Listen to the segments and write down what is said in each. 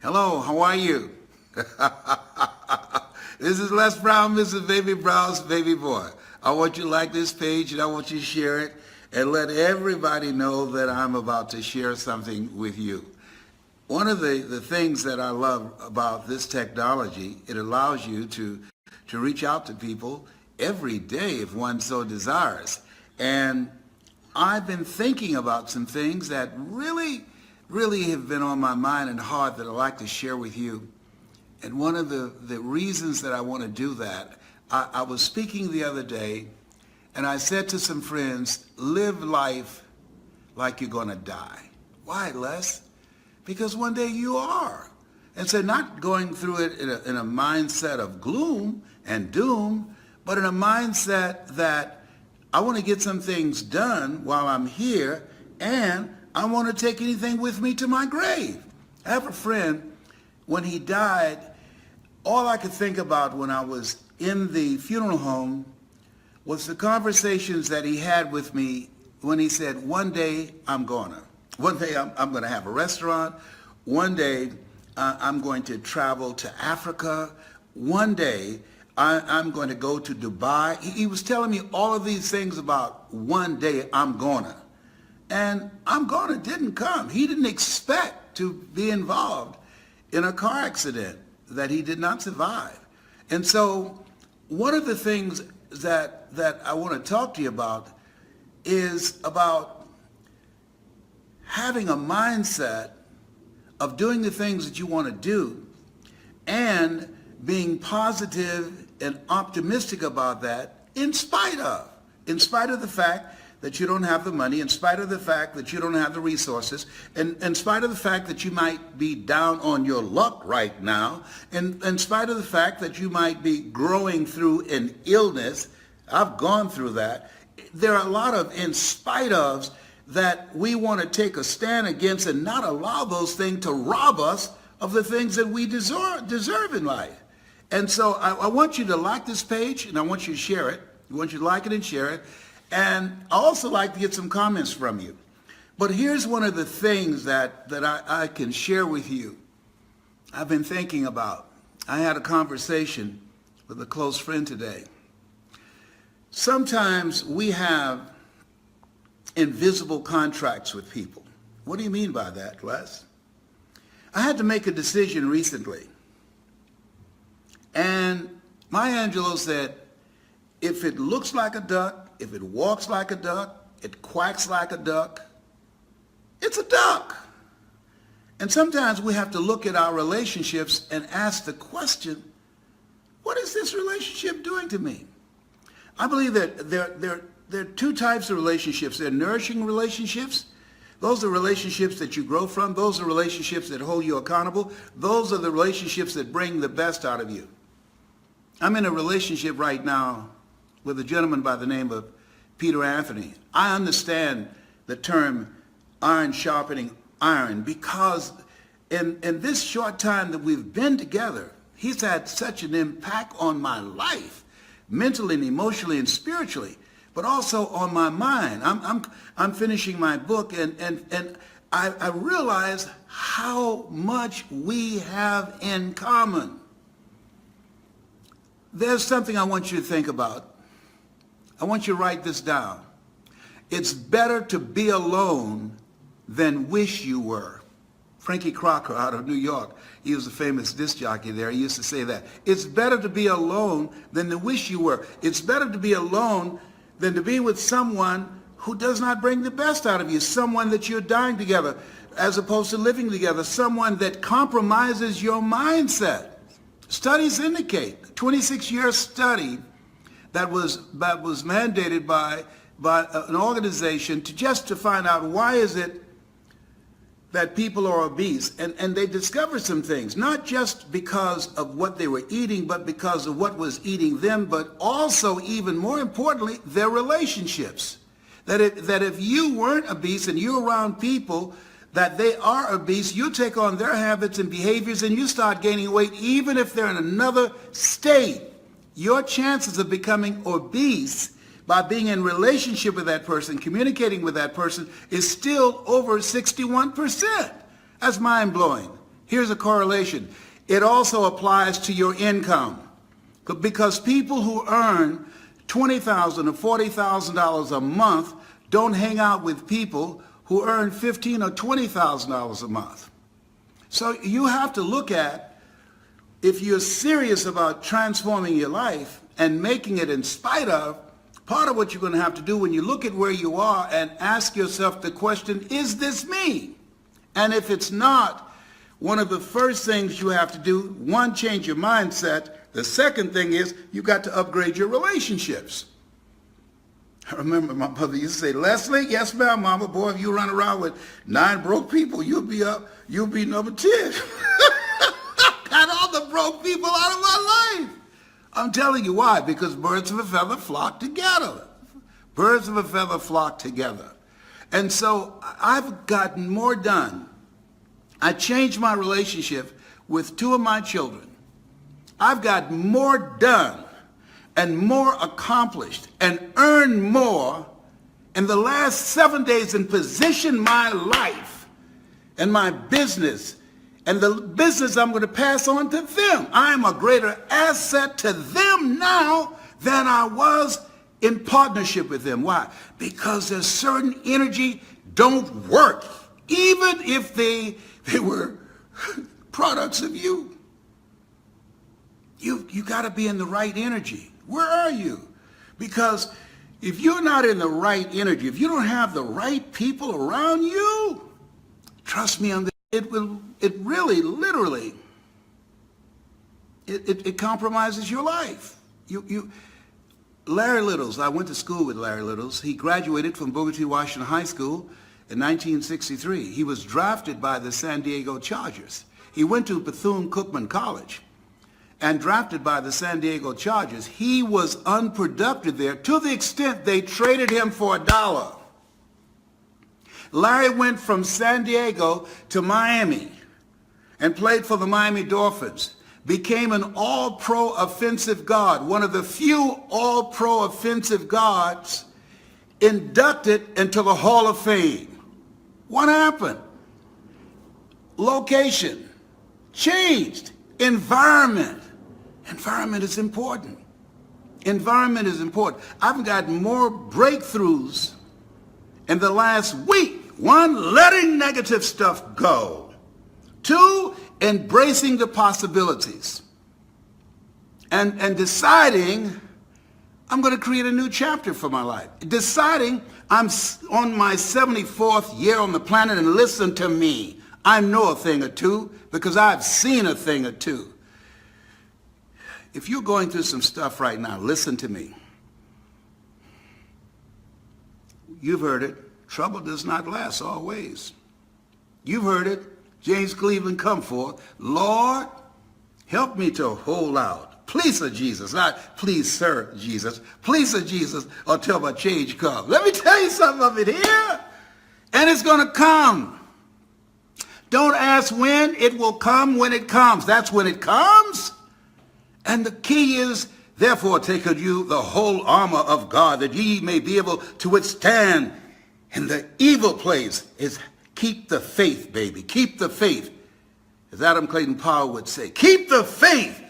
Hello, how are you? This is Les Brown, Mrs. Baby Brown's baby boy. I want you to like this page and I want you to share it and let everybody know that I'm about to share something with you. One of the things that I love about this technology, it allows you to reach out to people every day if one so desires. And I've been thinking about some things that really have been on my mind and heart that I'd like to share with you. And one of the reasons that I want to do that, I was speaking the other day and I said to some friends, live life like you're going to die. Why, Les? Because one day you are. And so not going through it in a mindset of gloom and doom, but in a mindset that I want to get some things done while I'm here, and I want to take anything with me to my grave. I have a friend, when he died, all I could think about when I was in the funeral home was the conversations that he had with me when he said, one day I'm going to have a restaurant. One day I'm going to travel to Africa. One day I'm going to go to Dubai. He was telling me all of these things about one day I'm gonna. And I'm gonna didn't come. He didn't expect to be involved in a car accident that he did not survive. And so one of the things that I want to talk to you about is about having a mindset of doing the things that you want to do and being positive and optimistic about that in spite of the fact that you don't have the money, in spite of the fact that you don't have the resources, and in spite of the fact that you might be down on your luck right now, and in spite of the fact that you might be growing through an illness. I've gone through that. There are a lot of in spite ofs that we want to take a stand against and not allow those things to rob us of the things that we deserve in life. And so I want you to like this page, and I want you to share it. I want you to like it and share it. And I also like to get some comments from you. But here's one of the things that I can share with you. I've been thinking about. I had a conversation with a close friend today. Sometimes we have invisible contracts with people. What do you mean by that, Les? I had to make a decision recently. And Maya Angelou said, if it looks like a duck, if it walks like a duck, it quacks like a duck, it's a duck. And sometimes we have to look at our relationships and ask the question, what is this relationship doing to me? I believe that there are two types of relationships. There are nourishing relationships. Those are relationships that you grow from. Those are relationships that hold you accountable. Those are the relationships that bring the best out of you. I'm in a relationship right now with a gentleman by the name of Peter Anthony. I understand the term iron sharpening iron because in this short time that we've been together, he's had such an impact on my life, mentally and emotionally and spiritually, but also on my mind. I'm finishing my book and I realize how much we have in common. There's something I want you to think about. I want you to write this down. It's better to be alone than wish you were. Frankie Crocker out of New York, he was a famous disc jockey there. He used to say that. It's better to be alone than to wish you were. It's better to be alone than to be with someone who does not bring the best out of you, someone that you're dying together as opposed to living together, someone that compromises your mindset. Studies indicate, a 26-year study that was mandated by an organization to find out why is it that people are obese. And they discovered some things, not just because of what they were eating, but because of what was eating them, but also, even more importantly, their relationships. That if you weren't obese and you're around people that they are obese, you take on their habits and behaviors and you start gaining weight even if they're in another state. Your chances of becoming obese by being in relationship with that person, communicating with that person, is still over 61%. That's mind-blowing. Here's a correlation. It also applies to your income. Because people who earn $20,000 or $40,000 a month don't hang out with people who earn $15,000 or $20,000 a month. So you have to look at, if you're serious about transforming your life and making it in spite of, part of what you're going to have to do when you look at where you are and ask yourself the question, is this me? And if it's not, one of the first things you have to do, one, change your mindset. The second thing is you've got to upgrade your relationships. I remember my mother used to say, Leslie, yes ma'am, mama, boy, if you run around with 9 broke people, you'll be number 10. Got all the broke people out of my life. I'm telling you why, because birds of a feather flock together. Birds of a feather flock together. And so I've gotten more done. I changed my relationship with 2 of my children. I've got more done and more accomplished and earned more in the last 7 days and positioned my life and my business and the business I'm going to pass on to them. I am a greater asset to them now than I was in partnership with them. Why? Because there's certain energy don't work, even if they were products of you. You got to be in the right energy. Where are you? Because if you're not in the right energy, if you don't have the right people around you, trust me on this, it really, literally, it compromises your life. Larry Littles, I went to school with Larry Littles. He graduated from Booker T. Washington High School in 1963. He was drafted by the San Diego Chargers. He went to Bethune-Cookman College and drafted by the San Diego Chargers. He was unproductive there to the extent they traded him for $1. Larry went from San Diego to Miami and played for the Miami Dolphins, became an all-pro offensive guard, one of the few all-pro offensive guards inducted into the Hall of Fame. What happened? Location changed. Environment. Environment is important. Environment is important. I've gotten more breakthroughs in the last week. 1, letting negative stuff go. 2, embracing the possibilities. And deciding I'm going to create a new chapter for my life. Deciding I'm on my 74th year on the planet, and listen to me. I know a thing or two because I've seen a thing or two. If you're going through some stuff right now, listen to me. You've heard it. Trouble does not last always. You've heard it. James Cleveland come forth. Lord, help me to hold out. Please, Sir Jesus. Not please, Sir Jesus. Please, Sir Jesus, until my change comes. Let me tell you something of it here. And it's going to come. Don't ask when. It will come when it comes. That's when it comes. And the key is, therefore, take unto you the whole armor of God, that ye may be able to withstand in the evil place. Is keep the faith, baby. Keep the faith. As Adam Clayton Powell would say, keep the faith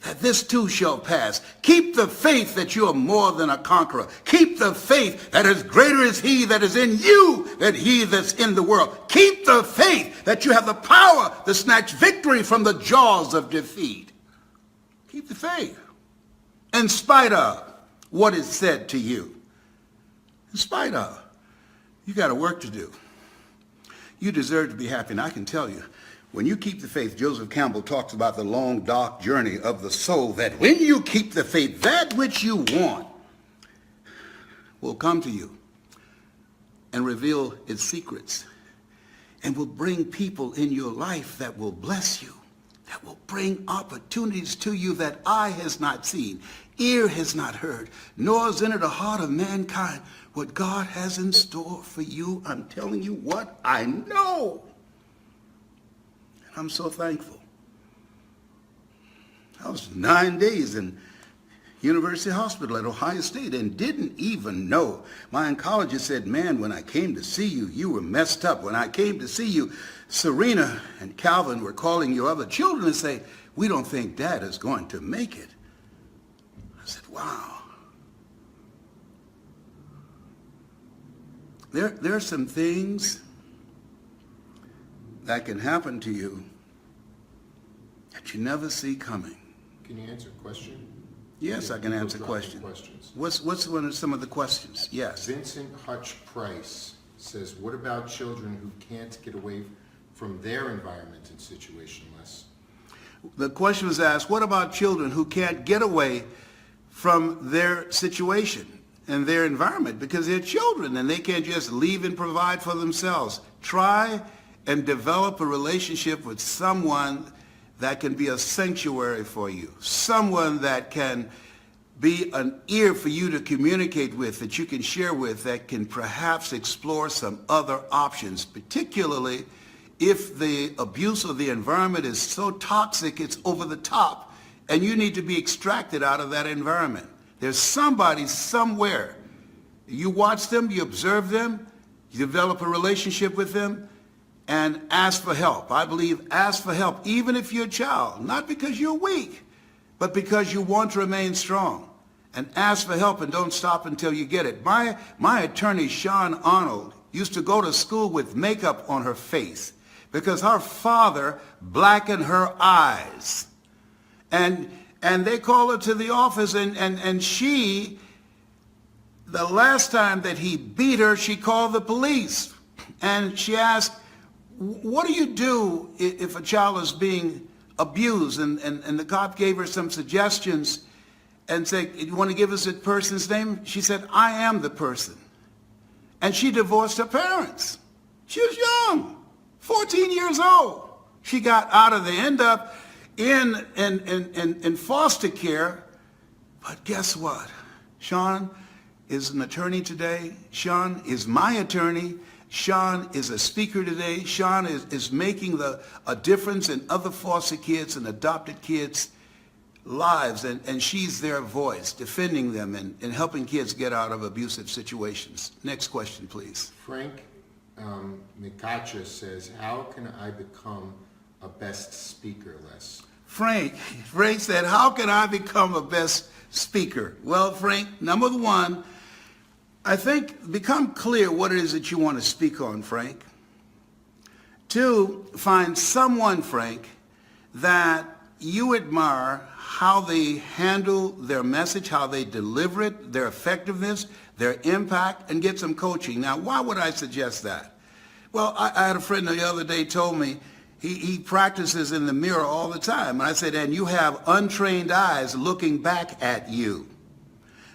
that this too shall pass. Keep the faith that you are more than a conqueror. Keep the faith that is greater is he that is in you than he that's in the world. Keep the faith that you have the power to snatch victory from the jaws of defeat. Keep the faith. In spite of what is said to you. In spite of. You got a work to do. You deserve to be happy. And I can tell you, when you keep the faith, Joseph Campbell talks about the long, dark journey of the soul, that when you keep the faith, that which you want will come to you and reveal its secrets and will bring people in your life that will bless you, that will bring opportunities to you that eye has not seen, ear has not heard, nor has entered the heart of mankind what God has in store for you. I'm telling you what I know. I'm so thankful. I was 9 days and, University Hospital at Ohio State and didn't even know. My oncologist said, man, when I came to see you, you were messed up. When I came to see you, Serena and Calvin were calling your other children and say, we don't think Dad is going to make it. I said, wow. There are some things that can happen to you that you never see coming. Can you answer a question? Yes, I can answer questions. What's some of the questions? Yes. Vincent Hutch Price says, what about children who can't get away from their environment and situation, Les? The question was asked, what about children who can't get away from their situation and their environment because they're children and they can't just leave and provide for themselves? Try and develop a relationship with someone that can be a sanctuary for you, someone that can be an ear for you to communicate with, that you can share with, that can perhaps explore some other options, particularly if the abuse of the environment is so toxic it's over the top and you need to be extracted out of that environment. There's somebody somewhere. You watch them, you observe them, you develop a relationship with them, and ask for help. I believe ask for help, even if you're a child, not because you're weak, but because you want to remain strong. And ask for help and don't stop until you get it. My attorney, Sean Arnold, used to go to school with makeup on her face because her father blackened her eyes. And they called her to the office and she, the last time that he beat her, she called the police. And she asked, what do you do if a child is being abused? And the cop gave her some suggestions and said, you want to give us a person's name? She said, I am the person. And she divorced her parents. She was young, 14 years old. She got out of there, end up in foster care. But guess what? Sean is an attorney today. Sean is my attorney. Sean is a speaker today. Sean is making a difference in other foster kids and adopted kids' lives, and she's their voice, defending them and helping kids get out of abusive situations. Next question, please. Frank Mikacha says, how can I become a best speaker, Les? Frank said, how can I become a best speaker? Well, Frank, number one, I think become clear what it is that you want to speak on, Frank. Two, find someone, Frank, that you admire how they handle their message, how they deliver it, their effectiveness, their impact, and get some coaching. Now, why would I suggest that? Well, I had a friend the other day told me he practices in the mirror all the time. And I said, and you have untrained eyes looking back at you.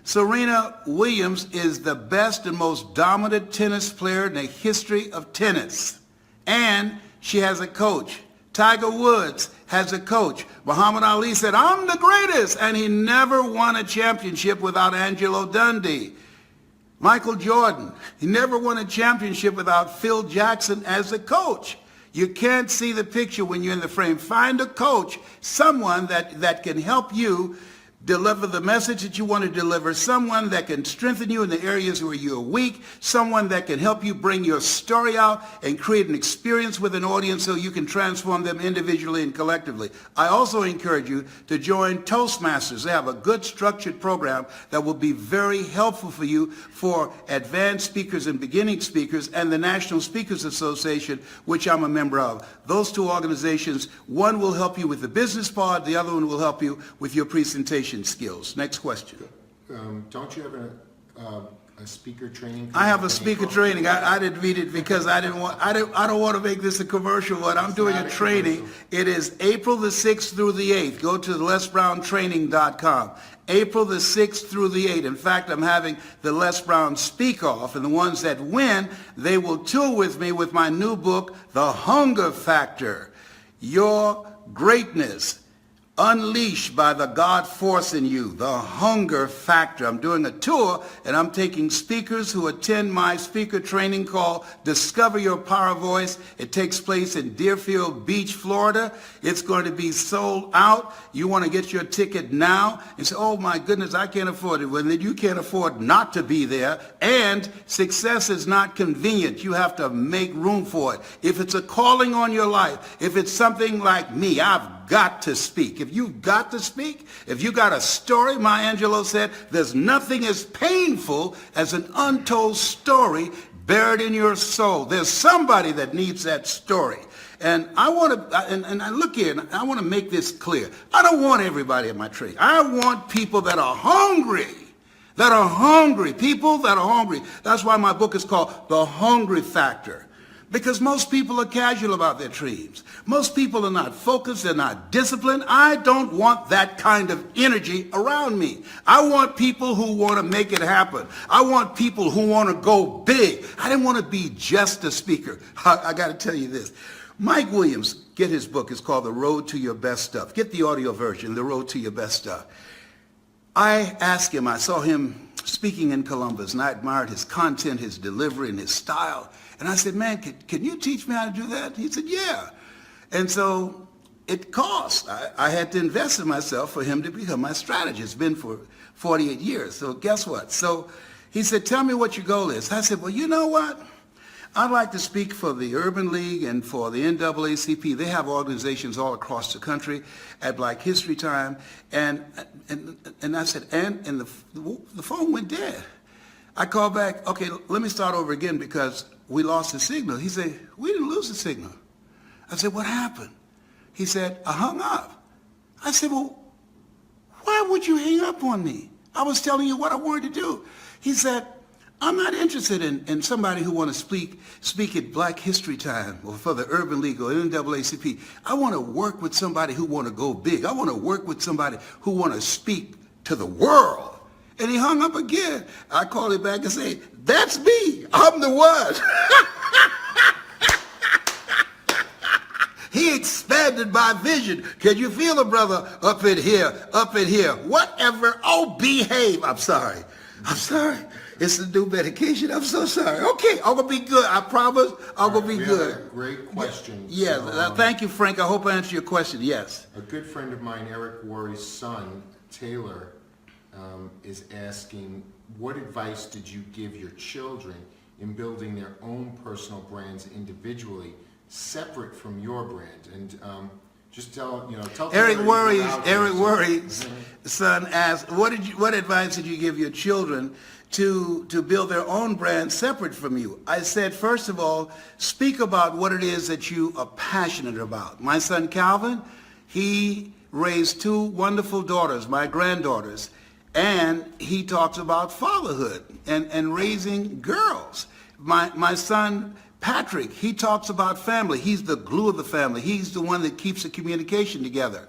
Serena Williams is the best and most dominant tennis player in the history of tennis. And she has a coach. Tiger Woods has a coach. Muhammad Ali said, I'm the greatest. And he never won a championship without Angelo Dundee. Michael Jordan, he never won a championship without Phil Jackson as a coach. You can't see the picture when you're in the frame. Find a coach, someone that can help you deliver the message that you want to deliver, someone that can strengthen you in the areas where you're weak, someone that can help you bring your story out and create an experience with an audience so you can transform them individually and collectively. I also encourage you to join Toastmasters. They have a good structured program that will be very helpful for you for advanced speakers and beginning speakers, and the National Speakers Association, which I'm a member of. Those two organizations, one will help you with the business part, the other one will help you with your presentation skills. Next question. Don't you have a speaker training? I have a speaker training. I didn't read it because I don't want to make this a commercial, but I'm doing a training. It is April the 6th through the 8th. Go to lesbrowntraining.com. April the 6th through the 8th. In fact, I'm having the Les Brown Speak Off, and the ones that win, they will tour with me with my new book, The Hunger Factor, Your Greatness Unleashed by the God force in you, the hunger factor. I'm doing a tour and I'm taking speakers who attend my speaker training called Discover Your Power Voice. It takes place in Deerfield Beach, Florida. It's going to be sold out. You want to get your ticket now and say, oh my goodness, I can't afford it. Well, then you can't afford not to be there. And success is not convenient. You have to make room for it. If it's a calling on your life, if it's something like me, I've got to speak. If you've got to speak, if you got a story, Maya Angelou said, there's nothing as painful as an untold story buried in your soul. There's somebody that needs that story. And I want to, and I look here, and I want to make this clear. I don't want everybody at my training. I want people that are hungry. People that are hungry. That's why my book is called The Hungry Factor. Because most people are casual about their dreams. Most people are not focused, they're not disciplined. I don't want that kind of energy around me. I want people who want to make it happen. I want people who want to go big. I didn't want to be just a speaker. I got to tell you this. Mike Williams, get his book. It's called The Road to Your Best Stuff. Get the audio version, The Road to Your Best Stuff. I asked him, I saw him speaking in Columbus, and I admired his content, his delivery, and his style. And I said, man, can you teach me how to do that? He said, yeah. And so it cost. I had to invest in myself for him to become my strategist. It's been for 48 years. So guess what? So he said, tell me what your goal is. I said, well, you know what? I'd like to speak for the Urban League and for the NAACP. They have organizations all across the country at Black History Time. And I said, and the phone went dead. I called back, okay, let me start over again because we lost the signal. He said, we didn't lose the signal. I said, what happened? He said, I hung up. I said, well, why would you hang up on me? I was telling you what I wanted to do. He said, I'm not interested in somebody who want to speak at Black History Time or for the Urban League or NAACP. I want to work with somebody who want to go big. I want to work with somebody who want to speak to the world. And he hung up again. I called him back and said, that's me. I'm the one. He expanded my vision. Can you feel it, brother? Up in here, whatever. Oh, behave. I'm sorry. It's the new medication. I'm so sorry. Okay, I'm going to be good. I promise I'm going to be good. Have a great question. Yeah, So, thank you, Frank. I hope I answered your question. Yes. a good friend of mine, Eric Worre's son, Taylor, is asking, what advice did you give your children in building their own personal brands individually, separate from your brand? And just tell Eric Worre Worre's son asked, what advice did you give your children to build their own brand separate from you? I said, first of all, speak about what it is that you are passionate about. My son Calvin, he raised two wonderful daughters, my granddaughters, and he talks about fatherhood and raising girls. My son Patrick, he talks about family. He's the glue of the family. He's the one that keeps the communication together.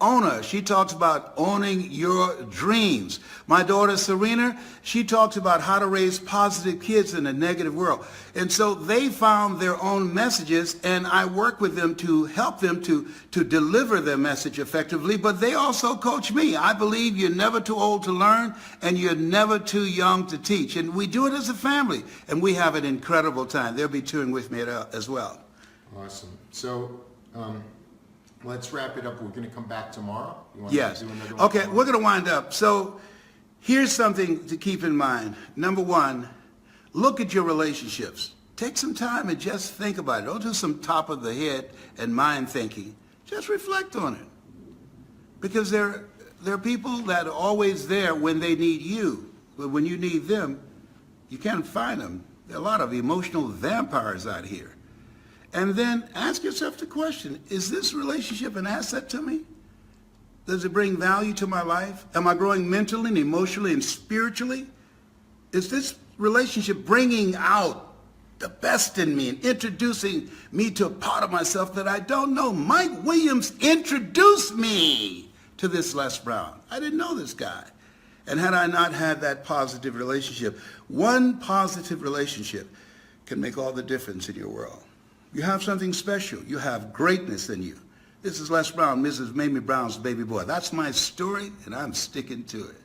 Ona, she talks about owning your dreams. My daughter Serena, she talks about how to raise positive kids in a negative world. And so they found their own messages, and I work with them to help them to deliver their message effectively, but they also coach me. I believe you're never too old to learn, and you're never too young to teach. And we do it as a family, and we have an incredible time. They'll be touring with me as well. Awesome. So, let's wrap it up. We're going to come back tomorrow. You want Yes. to do another one Okay, tomorrow? we're going to wind up. So here's something to keep in mind. Number one, look at your relationships. Take some time and just think about it. Don't do some top of the head and mind thinking. Just reflect on it. Because there are people that are always there when they need you. But when you need them, you can't find them. There are a lot of emotional vampires out here. And then ask yourself the question, is this relationship an asset to me? Does it bring value to my life? Am I growing mentally and emotionally and spiritually? Is this relationship bringing out the best in me and introducing me to a part of myself that I don't know? Mike Williams introduced me to this Les Brown. I didn't know this guy. And had I not had that positive relationship, one positive relationship can make all the difference in your world. You have something special. You have greatness in you. This is Les Brown, Mrs. Mamie Brown's baby boy. That's my story, and I'm sticking to it.